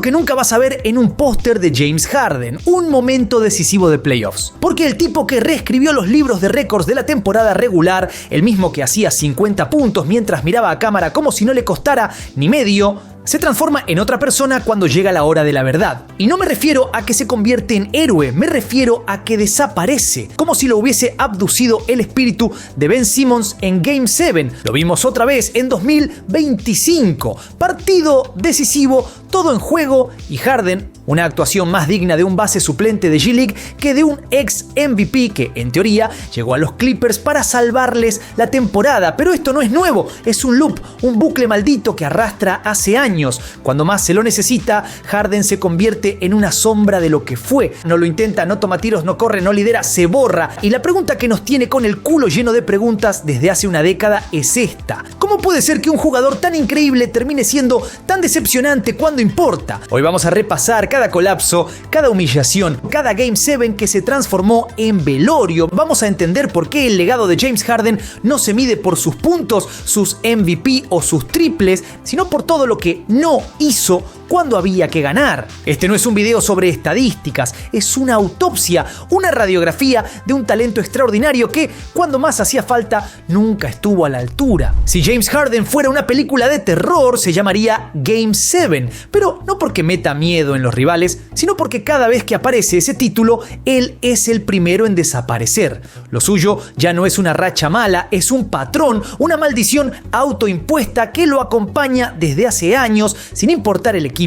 que nunca vas a ver en un póster de James Harden, un momento decisivo de playoffs. Porque el tipo que reescribió los libros de récords de la temporada regular, el mismo que hacía 50 puntos mientras miraba a cámara como si no le costara ni medio, se transforma en otra persona cuando llega la hora de la verdad. Y no me refiero a que se convierte en héroe, me refiero a que desaparece, como si lo hubiese abducido el espíritu de Ben Simmons en Game 7. Lo vimos otra vez en 2025. Partido decisivo, todo en juego y Harden, una actuación más digna de un base suplente de G-League que de un ex MVP que, en teoría, llegó a los Clippers para salvarles la temporada. Pero esto no es nuevo, es un loop, un bucle maldito que arrastra hace años. Cuando más se lo necesita, Harden se convierte en una sombra de lo que fue. No lo intenta, no toma tiros, no corre, no lidera, se borra. Y la pregunta que nos tiene con el culo lleno de preguntas desde hace una década es esta: ¿cómo puede ser que un jugador tan increíble termine siendo tan decepcionante cuando importa? Hoy vamos a repasar cada colapso, cada humillación, cada Game 7 que se transformó en velorio. Vamos a entender por qué el legado de James Harden no se mide por sus puntos, sus MVP o sus triples, sino por todo lo que no hizo cuando había que ganar. Este no es un video sobre estadísticas, es una autopsia, una radiografía de un talento extraordinario que, cuando más hacía falta, nunca estuvo a la altura. Si James Harden fuera una película de terror, se llamaría Game 7, pero no porque meta miedo en los rivales, sino porque cada vez que aparece ese título, él es el primero en desaparecer. Lo suyo ya no es una racha mala, es un patrón, una maldición autoimpuesta que lo acompaña desde hace años, sin importar el equipo,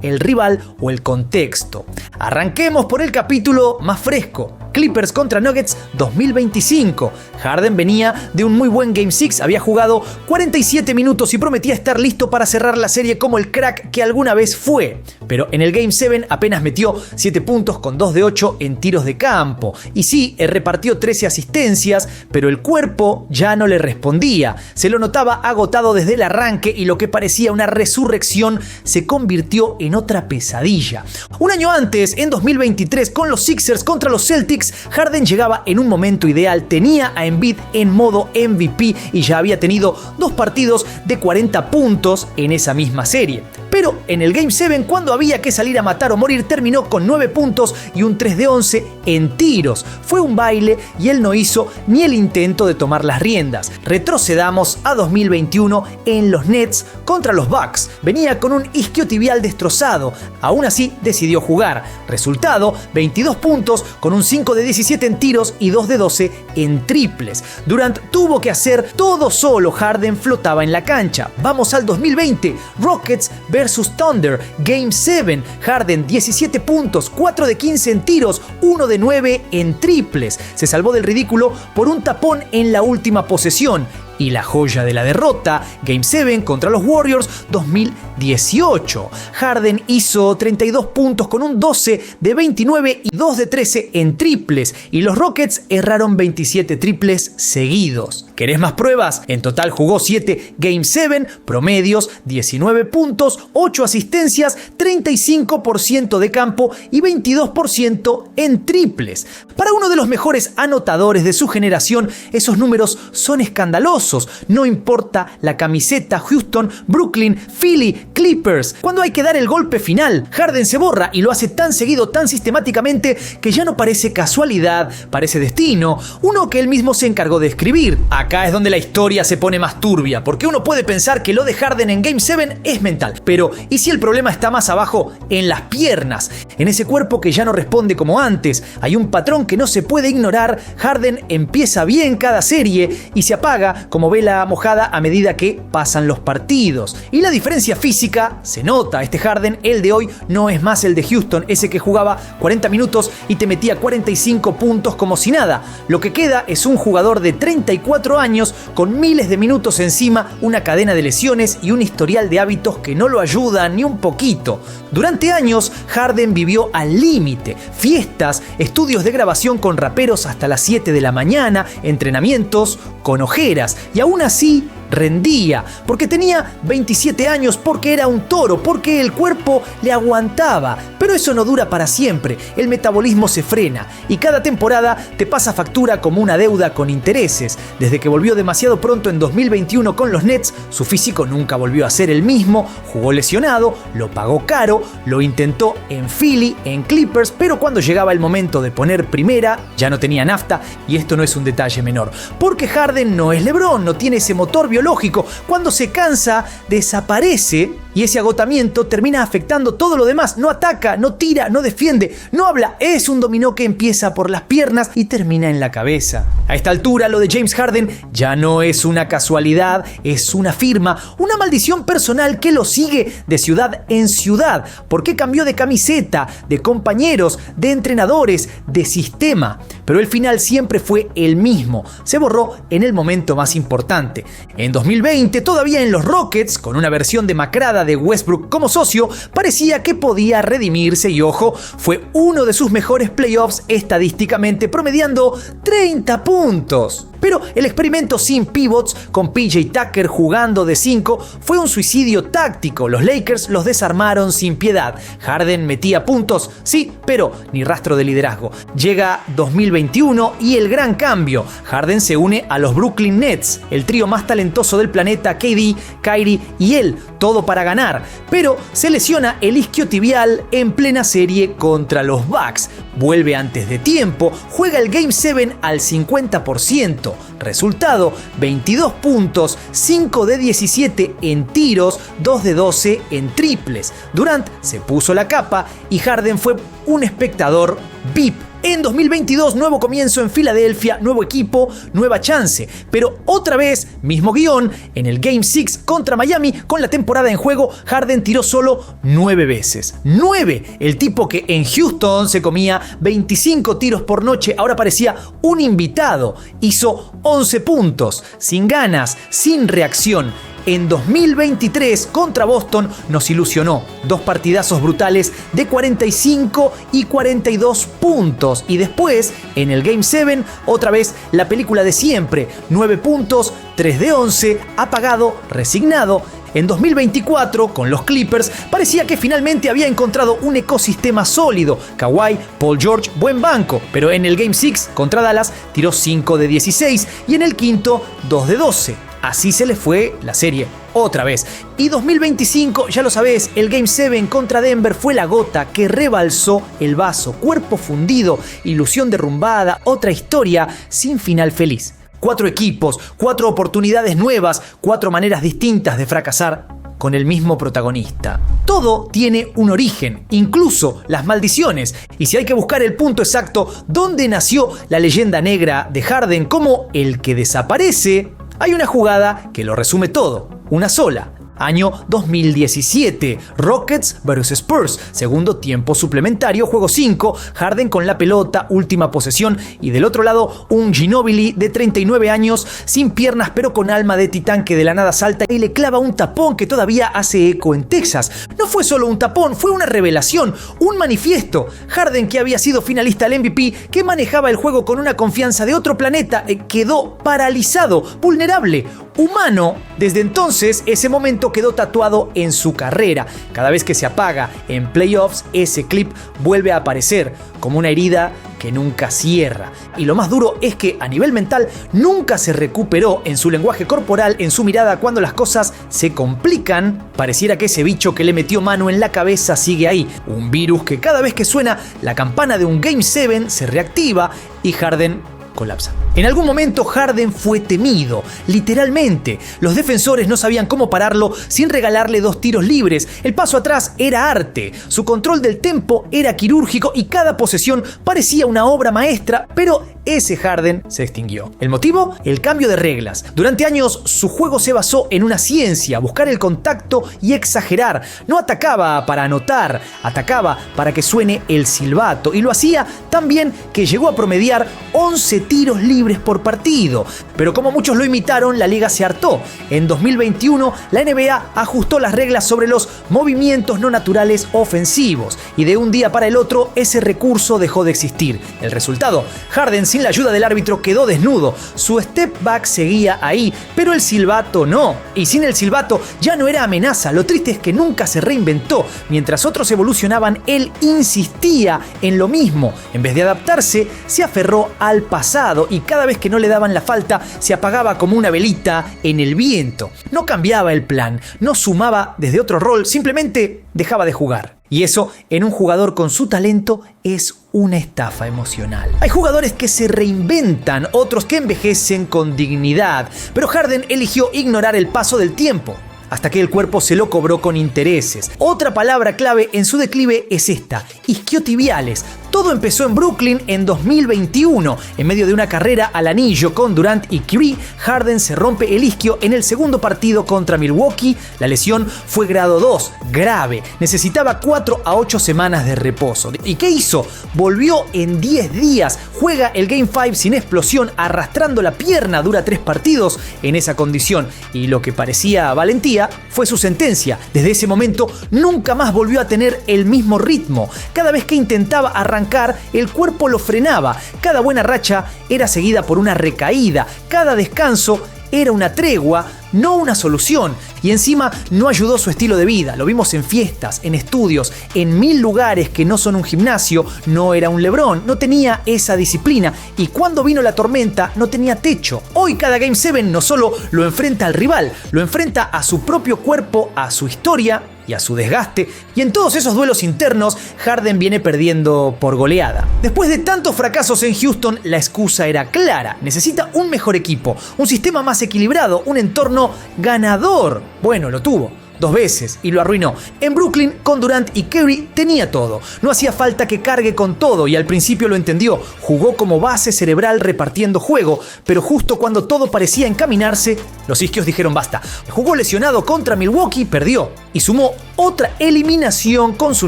el rival o el contexto. Arranquemos por el capítulo más fresco. Clippers contra Nuggets 2025. Harden venía de un muy buen Game 6, había jugado 47 minutos y prometía estar listo para cerrar la serie como el crack que alguna vez fue. Pero en el Game 7 apenas metió 7 puntos con 2 de 8 en tiros de campo. Y sí, repartió 13 asistencias, pero el cuerpo ya no le respondía. Se lo notaba agotado desde el arranque y lo que parecía una resurrección se convirtió en otra pesadilla. Un año antes, en 2023, con los Sixers contra los Celtics, Harden llegaba en un momento ideal, tenía a Embiid en modo MVP y ya había tenido 2 partidos de 40 puntos en esa misma serie. Pero en el Game 7, cuando había que salir a matar o morir, terminó con 9 puntos y un 3 de 11 en tiros. Fue un baile y él no hizo ni el intento de tomar las riendas. Retrocedamos a 2021 en los Nets contra los Bucks. Venía con un isquiotibial destrozado, aún así decidió jugar. Resultado, 22 puntos con un 5 de 17 en tiros y 2 de 12 en triples. Durant tuvo que hacer todo solo, Harden flotaba en la cancha. Vamos al 2020, Rockets versus Thunder, Game 7, Harden 17 puntos, 4 de 15 en tiros, 1 de 9 en triples. Se salvó del ridículo por un tapón en la última posesión. Y la joya de la derrota, Game 7 contra los Warriors 2018. Harden hizo 32 puntos con un 12 de 29 y 2 de 13 en triples. Y los Rockets erraron 27 triples seguidos. ¿Querés más pruebas? En total jugó 7 Game 7, promedios 19 puntos, 8 asistencias, 35% de campo y 22% en triples. Para uno de los mejores anotadores de su generación, esos números son escandalosos. No importa la camiseta, Houston, Brooklyn, Philly, Clippers. Cuando hay que dar el golpe final, Harden se borra y lo hace tan seguido, tan sistemáticamente, que ya no parece casualidad, parece destino, uno que él mismo se encargó de escribir. Acá es donde la historia se pone más turbia, porque uno puede pensar que lo de Harden en Game 7 es mental, pero ¿y si el problema está más abajo, en las piernas? En ese cuerpo que ya no responde como antes. Hay un patrón que no se puede ignorar. Harden empieza bien cada serie y se apaga como vela mojada a medida que pasan los partidos. Y la diferencia física se nota. Este Harden, el de hoy, no es más el de Houston, ese que jugaba 40 minutos y te metía 45 puntos como si nada. Lo que queda es un jugador de 34 años con miles de minutos encima, una cadena de lesiones y un historial de hábitos que no lo ayuda ni un poquito. Durante años, Harden vivió al límite. Fiestas, estudios de grabación con raperos hasta las 7 de la mañana, entrenamientos con ojeras. Y aún así, rendía, porque tenía 27 años, porque era un toro, porque el cuerpo le aguantaba. Pero eso no dura para siempre, el metabolismo se frena y cada temporada te pasa factura como una deuda con intereses. Desde que volvió demasiado pronto en 2021 con los Nets, su físico nunca volvió a ser el mismo, jugó lesionado, lo pagó caro, lo intentó en Philly, en Clippers, pero cuando llegaba el momento de poner primera, ya no tenía nafta, y esto no es un detalle menor, porque Harden no es LeBron, no tiene ese motor biológico. Cuando se cansa, desaparece y ese agotamiento termina afectando todo lo demás. No ataca, no tira, no defiende, no habla. Es un dominó que empieza por las piernas y termina en la cabeza. A esta altura, lo de James Harden ya no es una casualidad, es una firma, una maldición personal que lo sigue de ciudad en ciudad, porque cambió de camiseta, de compañeros, de entrenadores, de sistema. Pero el final siempre fue el mismo. Se borró en el momento más importante. En 2020, todavía en los Rockets, con una versión demacrada de Westbrook como socio, parecía que podía redimirse y, ojo, fue uno de sus mejores playoffs estadísticamente, promediando 30 puntos. Pero el experimento sin pivots, con PJ Tucker jugando de 5, fue un suicidio táctico. Los Lakers los desarmaron sin piedad. Harden metía puntos, sí, pero ni rastro de liderazgo. Llega 2021 y el gran cambio. Harden se une a los Brooklyn Nets, el trío más talentoso del planeta, KD, Kyrie y él, todo para ganar. Pero se lesiona el isquiotibial en plena serie contra los Bucks. Vuelve antes de tiempo, juega el Game 7 al 50%. Resultado, 22 puntos, 5 de 17 en tiros, 2 de 12 en triples. Durant se puso la capa y Harden fue un espectador VIP. En 2022, nuevo comienzo en Filadelfia, nuevo equipo, nueva chance. Pero otra vez, mismo guión, en el Game 6 contra Miami, con la temporada en juego, Harden tiró solo 9 veces. 9. El tipo que en Houston se comía 25 tiros por noche, ahora parecía un invitado. Hizo 11 puntos, sin ganas, sin reacción. En 2023 contra Boston nos ilusionó. 2 partidazos brutales de 45 y 42 puntos. Y después, en el Game 7, otra vez la película de siempre. 9 puntos, 3 de 11, apagado, resignado. En 2024, con los Clippers, parecía que finalmente había encontrado un ecosistema sólido. Kawhi, Paul George, buen banco. Pero en el Game 6 contra Dallas tiró 5 de 16 y en el quinto 2 de 12. Así se le fue la serie otra vez. Y 2025, ya lo sabés, el Game 7 contra Denver fue la gota que rebalsó el vaso. Cuerpo fundido, ilusión derrumbada, otra historia sin final feliz. 4 equipos, 4 oportunidades nuevas, 4 maneras distintas de fracasar con el mismo protagonista. Todo tiene un origen, incluso las maldiciones. Y si hay que buscar el punto exacto donde nació la leyenda negra de Harden como el que desaparece, hay una jugada que lo resume todo, una sola. Año 2017, Rockets vs Spurs, segundo tiempo suplementario, juego 5, Harden con la pelota, última posesión, y del otro lado un Ginobili de 39 años, sin piernas pero con alma de titán, que de la nada salta y le clava un tapón que todavía hace eco en Texas. No fue solo un tapón, fue una revelación, un manifiesto. Harden, que había sido finalista al MVP, que manejaba el juego con una confianza de otro planeta, quedó paralizado, vulnerable, humano. Desde entonces, ese momento quedó tatuado en su carrera. Cada vez que se apaga en playoffs, ese clip vuelve a aparecer como una herida que nunca cierra. Y lo más duro es que a nivel mental nunca se recuperó en su lenguaje corporal, en su mirada cuando las cosas se complican. Pareciera que ese bicho que le metió mano en la cabeza sigue ahí. Un virus que cada vez que suena la campana de un Game 7 se reactiva y Harden colapsa. En algún momento Harden fue temido, literalmente. Los defensores no sabían cómo pararlo sin regalarle 2 tiros libres. El paso atrás era arte, su control del tempo era quirúrgico y cada posesión parecía una obra maestra, pero ese Harden se extinguió. ¿El motivo? El cambio de reglas. Durante años su juego se basó en una ciencia, buscar el contacto y exagerar. No atacaba para anotar, atacaba para que suene el silbato, y lo hacía tan bien que llegó a promediar 11 tiros libres libres por partido. Pero como muchos lo imitaron, la liga se hartó. En 2021, la NBA ajustó las reglas sobre los movimientos no naturales ofensivos y de un día para el otro ese recurso dejó de existir. El resultado, Harden sin la ayuda del árbitro quedó desnudo. Su step back seguía ahí, pero el silbato no. Y sin el silbato ya no era amenaza. Lo triste es que nunca se reinventó. Mientras otros evolucionaban, él insistía en lo mismo. En vez de adaptarse, se aferró al pasado y cada vez que no le daban la falta, se apagaba como una velita en el viento. No cambiaba el plan, no sumaba desde otro rol, simplemente dejaba de jugar. Y eso, en un jugador con su talento, es una estafa emocional. Hay jugadores que se reinventan, otros que envejecen con dignidad, pero Harden eligió ignorar el paso del tiempo, hasta que el cuerpo se lo cobró con intereses. Otra palabra clave en su declive es esta: isquiotibiales. Todo empezó en Brooklyn en 2021. En medio de una carrera al anillo con Durant y Curry, Harden se rompe el isquio en el segundo partido contra Milwaukee. La lesión fue grado 2, grave. Necesitaba 4 a 8 semanas de reposo. ¿Y qué hizo? Volvió en 10 días. Juega el Game 5 sin explosión, arrastrando la pierna. Dura 3 partidos en esa condición. Y lo que parecía valentía fue su sentencia. Desde ese momento nunca más volvió a tener el mismo ritmo. Cada vez que intentaba arrancar, el cuerpo lo frenaba. Cada buena racha era seguida por una recaída. Cada descanso era una tregua, no una solución. Y encima no ayudó su estilo de vida. Lo vimos en fiestas, en estudios, en 1000 lugares que no son un gimnasio. No era un LeBron, no tenía esa disciplina. Y cuando vino la tormenta, no tenía techo. Hoy cada Game 7 no solo lo enfrenta al rival, lo enfrenta a su propio cuerpo, a su historia y a su desgaste, y en todos esos duelos internos, Harden viene perdiendo por goleada. Después de tantos fracasos en Houston, la excusa era clara: necesita un mejor equipo, un sistema más equilibrado, un entorno ganador. Bueno, lo tuvo 2 veces y lo arruinó. En Brooklyn, con Durant y Curry, tenía todo. No hacía falta que cargue con todo y al principio lo entendió. Jugó como base cerebral repartiendo juego, pero justo cuando todo parecía encaminarse, los isquios dijeron basta. Jugó lesionado contra Milwaukee, perdió y sumó otra eliminación con su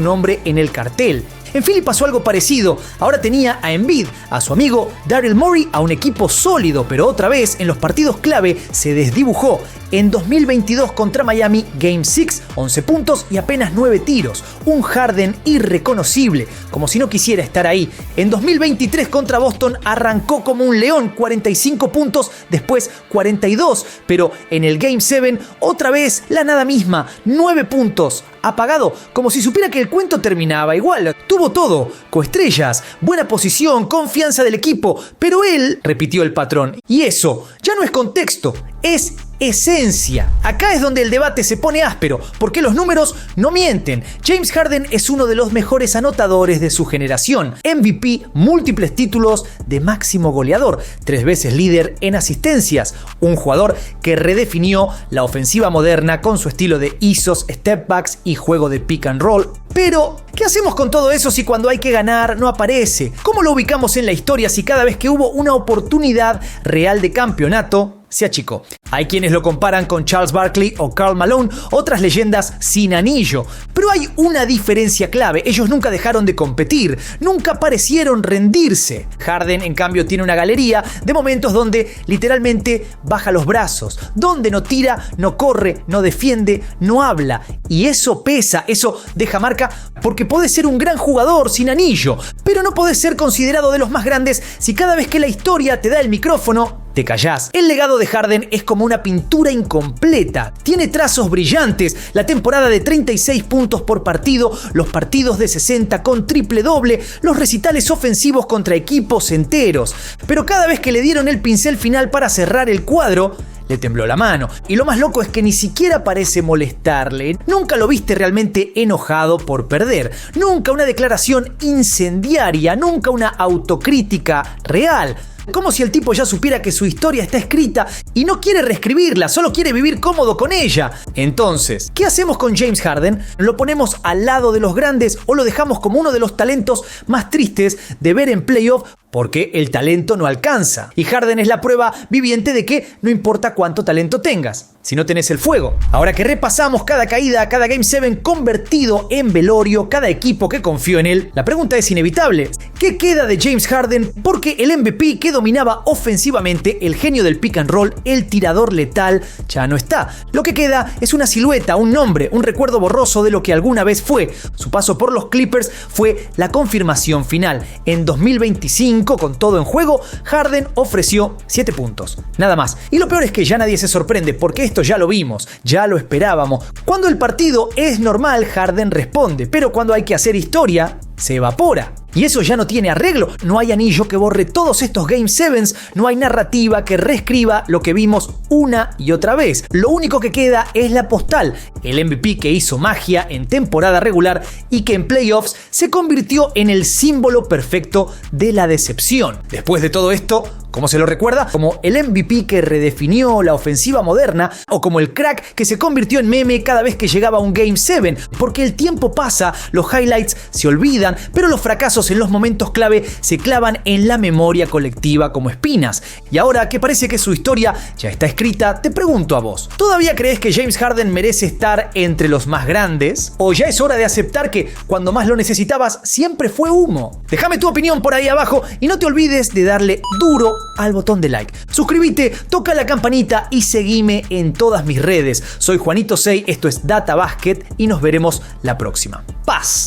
nombre en el cartel. En Philly pasó algo parecido. Ahora tenía a Embiid, a su amigo Daryl Morey, a un equipo sólido, pero otra vez en los partidos clave se desdibujó. En 2022 contra Miami, Game 6, 11 puntos y apenas 9 tiros. Un Harden irreconocible, como si no quisiera estar ahí. En 2023 contra Boston arrancó como un león, 45 puntos, después 42. Pero en el Game 7, otra vez la nada misma, 9 puntos. Apagado, como si supiera que el cuento terminaba igual. Tuvo todo: coestrellas, buena posición, confianza del equipo. Pero él repitió el patrón. Y eso ya no es contexto, es esencia. Acá es donde el debate se pone áspero, porque los números no mienten. James Harden es uno de los mejores anotadores de su generación. MVP, múltiples títulos de máximo goleador, 3 veces líder en asistencias. Un jugador que redefinió la ofensiva moderna con su estilo de ISOs, step backs y juego de pick and roll. Pero, ¿qué hacemos con todo eso si cuando hay que ganar no aparece? ¿Cómo lo ubicamos en la historia si cada vez que hubo una oportunidad real de campeonato se achicó? Hay quienes lo comparan con Charles Barkley o Karl Malone, otras leyendas sin anillo. Pero hay una diferencia clave: ellos nunca dejaron de competir, nunca parecieron rendirse. Harden, en cambio, tiene una galería de momentos donde literalmente baja los brazos, donde no tira, no corre, no defiende, no habla. Y eso pesa, eso deja marca, porque podés ser un gran jugador sin anillo, pero no podés ser considerado de los más grandes si cada vez que la historia te da el micrófono te callás. El legado de Harden es como una pintura incompleta. Tiene trazos brillantes: la temporada de 36 puntos por partido, los partidos de 60 con triple doble, los recitales ofensivos contra equipos enteros. Pero cada vez que le dieron el pincel final para cerrar el cuadro, le tembló la mano. Y lo más loco es que ni siquiera parece molestarle. Nunca lo viste realmente enojado por perder. Nunca una declaración incendiaria. Nunca una autocrítica real. Como si el tipo ya supiera que su historia está escrita y no quiere reescribirla, solo quiere vivir cómodo con ella. Entonces, ¿qué hacemos con James Harden? ¿Lo ponemos al lado de los grandes o lo dejamos como uno de los talentos más tristes de ver en playoff? Porque el talento no alcanza. Y Harden es la prueba viviente de que no importa cuánto talento tengas, si no tenés el fuego. Ahora que repasamos cada caída, cada Game 7 convertido en velorio, cada equipo que confió en él, la pregunta es inevitable: ¿qué queda de James Harden? Porque el MVP queda que dominaba ofensivamente, el genio del pick and roll, el tirador letal, ya no está. Lo que queda es una silueta, un nombre, un recuerdo borroso de lo que alguna vez fue. Su paso por los Clippers fue la confirmación final. En 2025, con todo en juego, Harden ofreció 7 puntos. Nada más. Y lo peor es que ya nadie se sorprende, porque esto ya lo vimos, ya lo esperábamos. Cuando el partido es normal, Harden responde, pero cuando hay que hacer historia, se evapora. Y eso ya no tiene arreglo, no hay anillo que borre todos estos Game 7s, no hay narrativa que reescriba lo que vimos una y otra vez. Lo único que queda es la postal, el MVP que hizo magia en temporada regular y que en playoffs se convirtió en el símbolo perfecto de la decepción. Después de todo esto, ¿cómo se lo recuerda? Como el MVP que redefinió la ofensiva moderna, o como el crack que se convirtió en meme cada vez que llegaba un Game 7, porque el tiempo pasa, los highlights se olvidan, pero los fracasos en los momentos clave se clavan en la memoria colectiva como espinas. Y ahora que parece que su historia ya está escrita, te pregunto a vos, ¿todavía crees que James Harden merece estar entre los más grandes? ¿O ya es hora de aceptar que cuando más lo necesitabas siempre fue humo? Déjame tu opinión por ahí abajo y no te olvides de darle duro al botón de like. Suscríbete, toca la campanita y seguime en todas mis redes. Soy Juanito Sey, esto es Data Basket y nos veremos la próxima. ¡Paz!